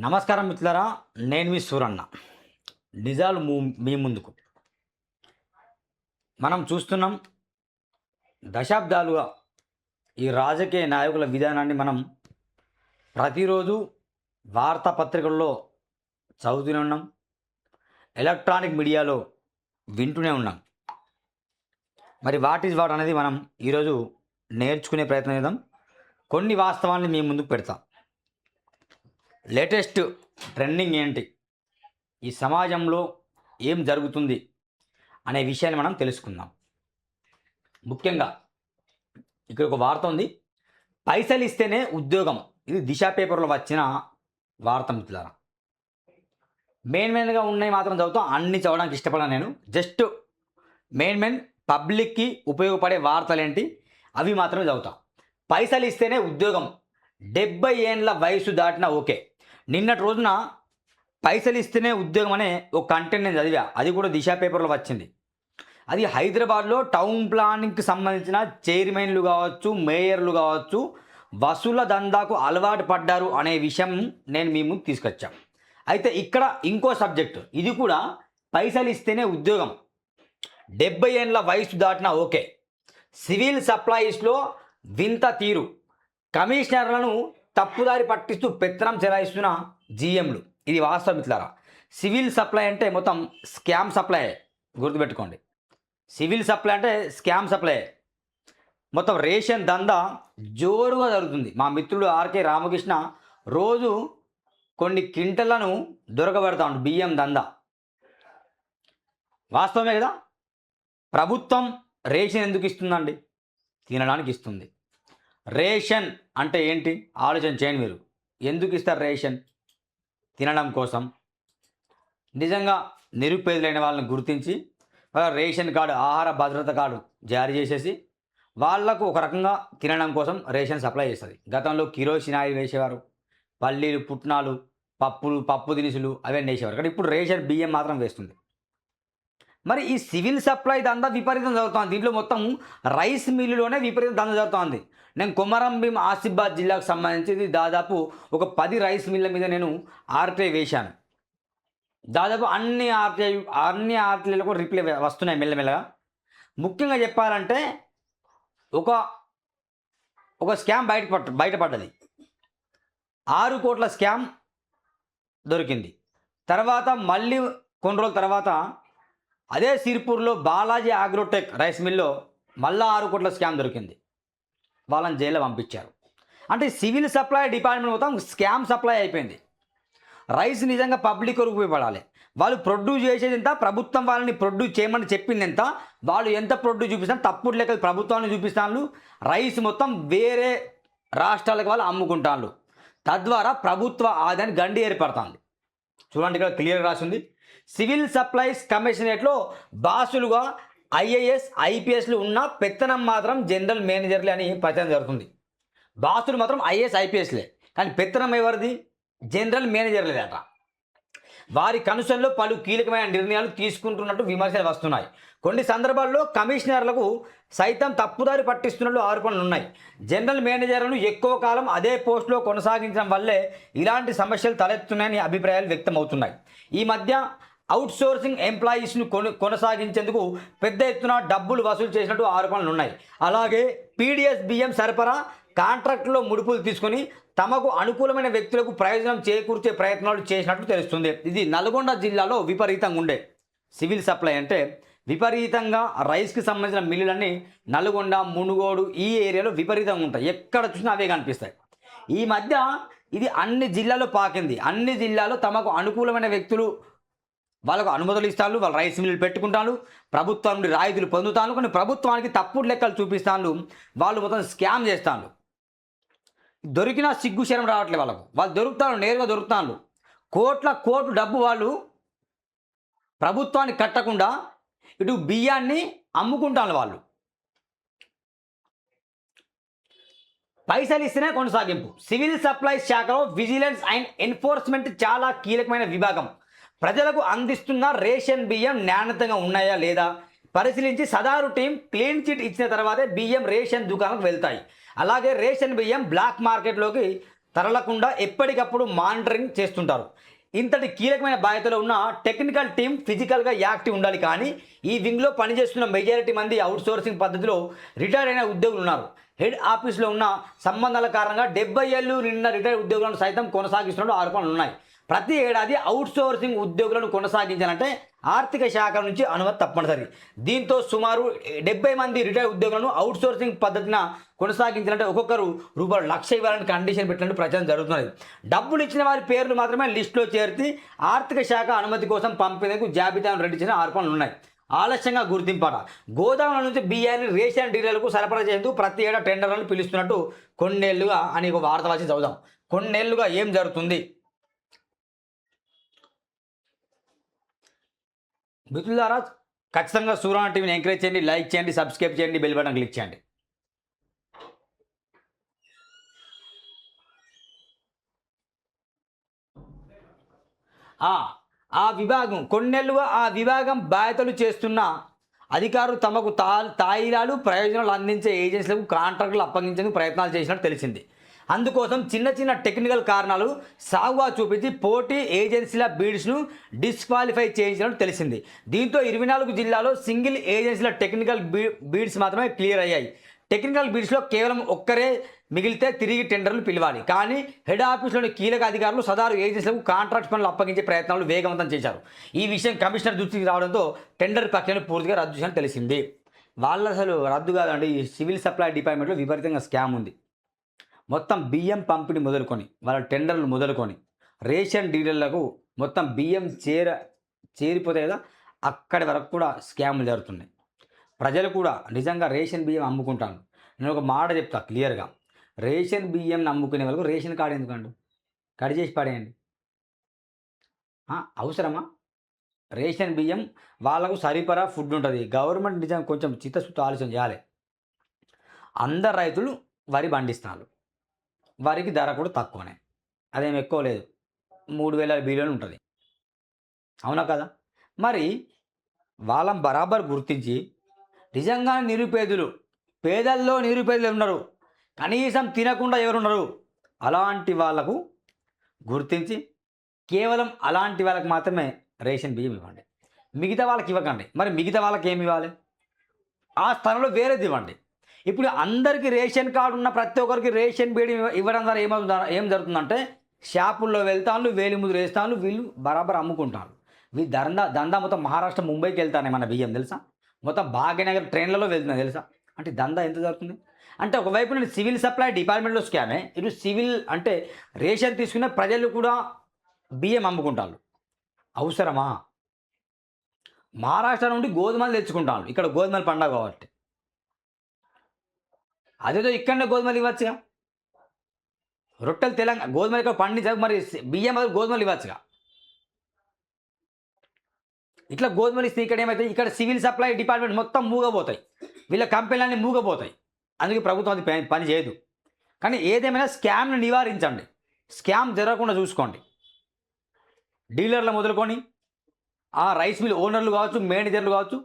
నమస్కారం మిత్రులారా, నేను మీ సూరన్న. నిజాలు మీ ముందుకు మనం చూస్తున్నాం. దశాబ్దాలుగా ఈ రాజకీయ నాయకుల విధానాన్ని మనం ప్రతిరోజు వార్తాపత్రికల్లో చదువుతూనే ఉన్నాం, ఎలక్ట్రానిక్ మీడియాలో వింటూనే ఉన్నాం. మరి వాట్ ఈజ్ వాట్ అనేది మనం ఈరోజు నేర్చుకునే ప్రయత్నం చేద్దాం. కొన్ని వాస్తవాన్ని మీ ముందుకు పెడతాం. లేటెస్ట్ ట్రెండింగ్ ఏంటి, ఈ సమాజంలో ఏం జరుగుతుంది అనే విషయాన్ని మనం తెలుసుకుందాం. ముఖ్యంగా ఇక్కడ ఒక వార్త ఉంది, పైసలు ఇస్తేనే ఉద్యోగం. ఇది దిశ పేపర్లో వచ్చిన వార్త మిత్రులారా. మెయిన్గా ఉన్నాయి మాత్రం చదువుతాం, అన్ని చదవడానికి ఇష్టపడాను నేను. జస్ట్ మెయిన్ పబ్లిక్కి ఉపయోగపడే వార్తలు ఏంటి అవి మాత్రమే చదువుతాం. పైసలు ఇస్తేనే ఉద్యోగం, 70 ఏండ్ల వయసు దాటినా ఓకే. నిన్నటి రోజున పైసలు ఇస్తేనే ఉద్యోగం అనే ఒక కంటెంట్ నేను చదివా, అది కూడా దిశ పేపర్లో వచ్చింది. అది హైదరాబాద్లో టౌన్ ప్లానింగ్కి సంబంధించిన చైర్మన్లు కావచ్చు, మేయర్లు కావచ్చు, వసూల దందాకు అలవాటు పడ్డారు అనే విషయం నేను మీ ముందు తీసుకొచ్చాను. అయితే ఇక్కడ ఇంకో సబ్జెక్టు, ఇది కూడా పైసలు ఇస్తేనే ఉద్యోగం, 70 ఏండ్ల వయసు దాటినా ఓకే. సివిల్ సప్లైస్లో వింత తీరు, కమిషనర్లను తప్పుదారి పట్టిస్తూ పెత్తనం చెలాయిస్తున్న జీఎంలు. ఇది వాస్తవం మిత్రులారా. సివిల్ సప్లై అంటే మొత్తం స్కామ్ సప్లై, గుర్తుపెట్టుకోండి. సివిల్ సప్లై అంటే స్కామ్ సప్లై. మొత్తం రేషన్ దందా జోరుగా జరుగుతుంది. మా మిత్రుడు ఆర్కే రామకృష్ణ రోజు కొన్ని క్వింటళ్లను దొరకబెడతా ఉంటాడు, బియ్యం దందా. వాస్తవమే కదా. ప్రభుత్వం రేషన్ ఎందుకు ఇస్తుందండి? తినడానికి ఇస్తుంది. రేషన్ అంటే ఏంటి ఆలోచన చేయండి మీరు. ఎందుకు ఇస్తారు రేషన్? తినడం కోసం. నిజంగా నిరుపేదలైన వాళ్ళని గుర్తించి రేషన్ కార్డు, ఆహార భద్రత కార్డు జారీ చేసేసి వాళ్లకు ఒక రకంగా తినడం కోసం రేషన్ సప్లై చేస్తుంది. గతంలో కిరోసిన్ ఆయిల్ వేసేవారు, పల్లీలు, పుట్నాలు, పప్పు దినుసులు అవన్నీ వేసేవారు. కానీ ఇప్పుడు రేషన్ బియ్యం మాత్రం వేస్తుంది. మరి ఈ సివిల్ సప్లై దందా విపరీతం జరుగుతుంది. దీంట్లో మొత్తం రైస్ మిల్లులోనే విపరీతం దందా జరుగుతుంది. నేను కొమరం భీం ఆసిఫాబాద్ జిల్లాకు సంబంధించి దాదాపు ఒక 10 రైస్ మిల్ల మీద నేను ఆర్టీఐ వేశాను. దాదాపు అన్ని ఆర్టీఐలకు రిప్లై వస్తున్నాయి మెల్లమెల్లగా. ముఖ్యంగా చెప్పాలంటే ఒక స్కామ్ బయటపడ్డది. 6 కోట్ల స్కామ్ దొరికింది. తర్వాత మళ్ళీ కొన్ని రోజుల తర్వాత అదే సిరిపూర్లో బాలాజీ అగ్రోటెక్ రైస్ మిల్లో మళ్ళీ 6 కోట్ల స్కామ్ దొరికింది. వాళ్ళని జైల్లో పంపించారు. అంటే సివిల్ సప్లై డిపార్ట్మెంట్ మొత్తం స్కామ్ సప్లై అయిపోయింది. రైస్ నిజంగా పబ్లిక్ వరకు ఉపయోగపడాలి. వాళ్ళు ప్రొడ్యూస్ చేసేది ఎంత, ప్రభుత్వం వాళ్ళని ప్రొడ్యూస్ చేయమని చెప్పింది ఎంత, వాళ్ళు ఎంత ప్రొడ్యూస్ చూపిస్తాను, తప్పుడు లెక్కలు ప్రభుత్వాన్ని చూపిస్తాను. రైస్ మొత్తం వేరే రాష్ట్రాలకు వాళ్ళు అమ్ముకుంటాను. తద్వారా ప్రభుత్వ ఆదాయాన్ని గండి ఏర్పడుతుంది. చూడండి, ఇక్కడ క్లియర్గా రాసింది. సివిల్ సప్లైస్ కమిషనరేట్లో బాసులుగా ఐఏఎస్ ఐపీఎస్లు ఉన్న పెత్తనం మాత్రం జనరల్ మేనేజర్లే అని ప్రచారం జరుగుతుంది. బాసులు మాత్రం ఐఏఎస్ ఐపీఎస్లే, కానీ పెత్తనం ఎవరిది? జనరల్ మేనేజర్లేదట. వారి కనుసల్లో పలు కీలకమైన నిర్ణయాలు తీసుకుంటున్నట్టు విమర్శలు వస్తున్నాయి. కొన్ని సందర్భాల్లో కమిషనర్లకు సైతం తప్పుదారి పట్టిస్తున్నట్లు ఆరోపణలు ఉన్నాయి. జనరల్ మేనేజర్లను ఎక్కువ కాలం అదే పోస్టులో కొనసాగించడం వల్లే ఇలాంటి సమస్యలు తలెత్తున్నాయని అభిప్రాయాలు వ్యక్తమవుతున్నాయి. ఈ మధ్య అవుట్సోర్సింగ్ ఎంప్లాయీస్ను కొనసాగించేందుకు పెద్ద ఎత్తున డబ్బులు వసూలు చేసినట్టు ఆరోపణలు ఉన్నాయి. అలాగే పీడిఎస్ బియ్యం సరఫరా కాంట్రాక్టులో ముడుపులు తీసుకొని తమకు అనుకూలమైన వ్యక్తులకు ప్రయోజనం చేకూర్చే ప్రయత్నాలు చేసినట్టు తెలుస్తుంది. ఇది నల్గొండ జిల్లాలో విపరీతంగా ఉండే సివిల్ సప్లై. అంటే విపరీతంగా రైస్కి సంబంధించిన మిల్లులన్నీ నల్గొండ, మునుగోడు ఈ ఏరియాలో విపరీతంగా ఉంటాయి. ఎక్కడ చూసినా అవే కనిపిస్తాయి. ఈ మధ్య ఇది అన్ని జిల్లాలో పాకింది. అన్ని జిల్లాలో తమకు అనుకూలమైన వ్యక్తులు వాళ్ళకు అనుమతులు ఇస్తాను, వాళ్ళు రైస్ మిల్లులు పెట్టుకుంటాను, ప్రభుత్వం నుండి రాయితీలు పొందుతాను, కానీ ప్రభుత్వానికి తప్పుడు లెక్కలు చూపిస్తాను, వాళ్ళు మొత్తం స్కామ్ చేస్తాను. దొరికినా సిగ్గు శరం రావట్లేదు వాళ్ళకు. వాళ్ళు దొరుకుతాను, నేరుగా దొరుకుతాను. కోట్లు డబ్బు వాళ్ళు ప్రభుత్వానికి కట్టకుండా ఇటు బియ్యాన్ని అమ్ముకుంటాను. వాళ్ళు పైసలు ఇస్తేనే కొనసాగింపు. సివిల్ సప్లైస్ శాఖలో విజిలెన్స్ అండ్ ఎన్ఫోర్స్మెంట్ చాలా కీలకమైన విభాగం. ప్రజలకు అందిస్తున్న రేషన్ బియ్యం నాణ్యతగా ఉన్నాయా లేదా పరిశీలించి సదారు టీం క్లీన్ చిట్ ఇచ్చిన తర్వాతే బియ్యం రేషన్ దుకాణాలకు వెళ్తాయి. అలాగే రేషన్ బియ్యం బ్లాక్ మార్కెట్లోకి తరలకుండా ఎప్పటికప్పుడు మానిటరింగ్ చేస్తుంటారు. ఇంతటి కీలకమైన బాధ్యతలో ఉన్న టెక్నికల్ టీం ఫిజికల్గా యాక్టివ్ ఉండాలి. కానీ ఈ వింగ్లో పనిచేస్తున్న మెజారిటీ మంది అవుట్సోర్సింగ్ పద్ధతిలో రిటైర్ అయిన ఉద్యోగులు ఉన్నారు. హెడ్ ఆఫీస్లో ఉన్న సంబంధాల కారణంగా 70 ఏళ్ళు నిన్న రిటైర్ ఉద్యోగులను సైతం కొనసాగిస్తున్న ఆరోపణలు ఉన్నాయి. ప్రతి ఏడాది అవుట్సోర్సింగ్ ఉద్యోగులను కొనసాగించాలంటే ఆర్థిక శాఖ నుంచి అనుమతి తప్పనిసరి. దీంతో సుమారు 70 మంది రిటైర్ ఉద్యోగులను అవుట్సోర్సింగ్ పద్ధతిన కొనసాగించాలంటే ఒక్కొక్కరు ₹1,00,000 ఇవ్వాలని కండిషన్ పెట్టినట్టు ప్రచారం జరుగుతున్నది. డబ్బులు ఇచ్చిన వారి పేర్లు మాత్రమే లిస్టులో చేర్చి ఆర్థిక శాఖ అనుమతి కోసం పంపేందుకు జాబితాను రెడీ చేసిన ఆరోపణలు ఉన్నాయి. ఆలస్యంగా గుర్తింపాట గోదాముల నుంచి బియ్యాన్ని రేషన్ డీలర్లకు సరఫరా చేసేందుకు ప్రతి ఏటా టెండర్లను పిలుస్తున్నట్టు కొన్నేళ్లుగా అని ఒక వార్త వచ్చి చదువుదాం. కొన్నేళ్లుగా ఏం జరుగుతుంది? మిత్రులారా, ఖచ్చితంగా సూర్యనా టీవీని ఎంకరేజ్ చేయండి, లైక్ చేయండి, సబ్స్క్రైబ్ చేయండి, బెల్ బటన్ క్లిక్ చేయండి. ఆ విభాగం కొన్నేళ్లుగా ఆ విభాగం బాధ్యతలు చేస్తున్న అధికారులు తమకు తాయిలాలు ప్రయోజనాలు అందించే ఏజెన్సీలకు కాంట్రాక్టులు అప్పగించేందుకు ప్రయత్నాలు చేసినట్టు తెలిసింది. అందుకోసం చిన్న చిన్న టెక్నికల్ కారణాలు సాగుగా చూపించి పోటీ ఏజెన్సీల బీడ్స్ను డిస్క్వాలిఫై చేయించినట్టు తెలిసింది. దీంతో 24 జిల్లాలో సింగిల్ ఏజెన్సీల టెక్నికల్ బీడ్స్ మాత్రమే క్లియర్ అయ్యాయి. టెక్నికల్ బీడ్స్లో కేవలం ఒక్కరే మిగిలితే తిరిగి టెండర్లు పిలవాలి. కానీ హెడ్ ఆఫీస్లోని కీలక అధికారులు సదారు ఏజెన్సీలకు కాంట్రాక్ట్ పనులు అప్పగించే ప్రయత్నాలు వేగవంతం చేశారు. ఈ విషయం కమిషనర్ దృష్టికి రావడంతో టెండర్ ప్రక్రియను పూర్తిగా రద్దు చేయాలని తెలిసింది. వాళ్ళు అసలు రద్దు కాదండి. ఈ సివిల్ సప్లై డిపార్ట్మెంట్లో విపరీతంగా స్కామ్ ఉంది. మొత్తం బియ్యం పంపిణీ మొదలుకొని వాళ్ళ టెండర్లు మొదలుకొని రేషన్ డీలర్లకు మొత్తం బియ్యం చేరిపోతాయి కదా, అక్కడి వరకు కూడా స్కాములు జరుగుతున్నాయి. ప్రజలు కూడా నిజంగా రేషన్ బియ్యం అమ్ముకుంటాను. నేను ఒక మాట చెప్తా క్లియర్గా, రేషన్ బియ్యం అమ్ముకునే వాళ్ళకు రేషన్ కార్డు ఎందుకండి? కట్ చేసి పడేయండి. అవసరమా? రేషన్ బియ్యం వాళ్ళకు సరిపరా ఫుడ్ ఉంటుంది. గవర్నమెంట్ నిజంగా కొంచెం చిత్తశుద్ధి ఆలోచన చేయాలి. అందరు రైతులు వరి పండిస్తున్నారు, వరికి ధర కూడా తక్కువనే, అదేం ఎక్కువ లేదు, 3,000 బిలియన్ ఉంటుంది. అవునా కదా? మరి వాళ్ళని బరాబర్ గుర్తించి నిజంగా నిరుపేదలు, పేదల్లో నిరుపేదలు ఉన్నారు, కనీసం తినకుండా ఎవరున్నారు, అలాంటి వాళ్లకు గుర్తించి కేవలం అలాంటి వాళ్ళకి మాత్రమే రేషన్ బియ్యం ఇవ్వండి. మిగతా వాళ్ళకి ఇవ్వకండి. మరి మిగతా వాళ్ళకి ఏమి ఇవ్వాలి? ఆ స్థలంలో వేరేది ఇవ్వండి. ఇప్పుడు అందరికీ రేషన్ కార్డు ఉన్న ప్రతి ఒక్కరికి రేషన్ బియ్యం ఇవ్వడం ద్వారా ఏం జరుగుతుందంటే షాపుల్లో వెళ్తాను, వేలిముద్ర వేస్తాను, వీళ్ళు బరాబర్ అమ్ముకుంటాను. వీళ్ళు దందా మొత్తం మహారాష్ట్ర ముంబైకి వెళ్తానే మన బియ్యం తెలుసా, మొత్తం భాగ్యనగర్ ట్రైన్లలో వెళ్తున్నాయి తెలుసా. అంటే దందా ఎంత జరుగుతుంది అంటే ఒకవైపు నేను సివిల్ సప్లై డిపార్ట్మెంట్లో స్కామే, ఇటు సివిల్ అంటే రేషన్ తీసుకునే ప్రజలు కూడా బియ్యం అమ్ముకుంటారు. అవసరమా? మహారాష్ట్ర నుండి గోధుమలు తెచ్చుకుంటాను, ఇక్కడ గోధుమలు పండగ కాబట్టి. అదేదో ఇక్కడనే గోధుమలు ఇవ్వచ్చుగా. రొట్టెలు తెలంగాణ గోధుమలు ఇక్కడ పండించక మరి బియ్యం బదులు గోధుమలు ఇవ్వచ్చుగా. ఇట్లా గోధుమలు ఇస్తే ఇక్కడ ఏమైతే ఇక్కడ సివిల్ సప్లై డిపార్ట్మెంట్ మొత్తం మూగబోతాయి, వీళ్ళ కంపెనీలన్నీ మూగబోతాయి. అందుకే ప్రభుత్వం అది పని చేయదు. కానీ ఏదేమైనా స్కామ్ను నివారించండి, స్కామ్ జరగకుండా చూసుకోండి. డీలర్లు మొదలుకొని రైస్ మిల్ ఓనర్లు కావచ్చు, మేనేజర్లు కావచ్చు,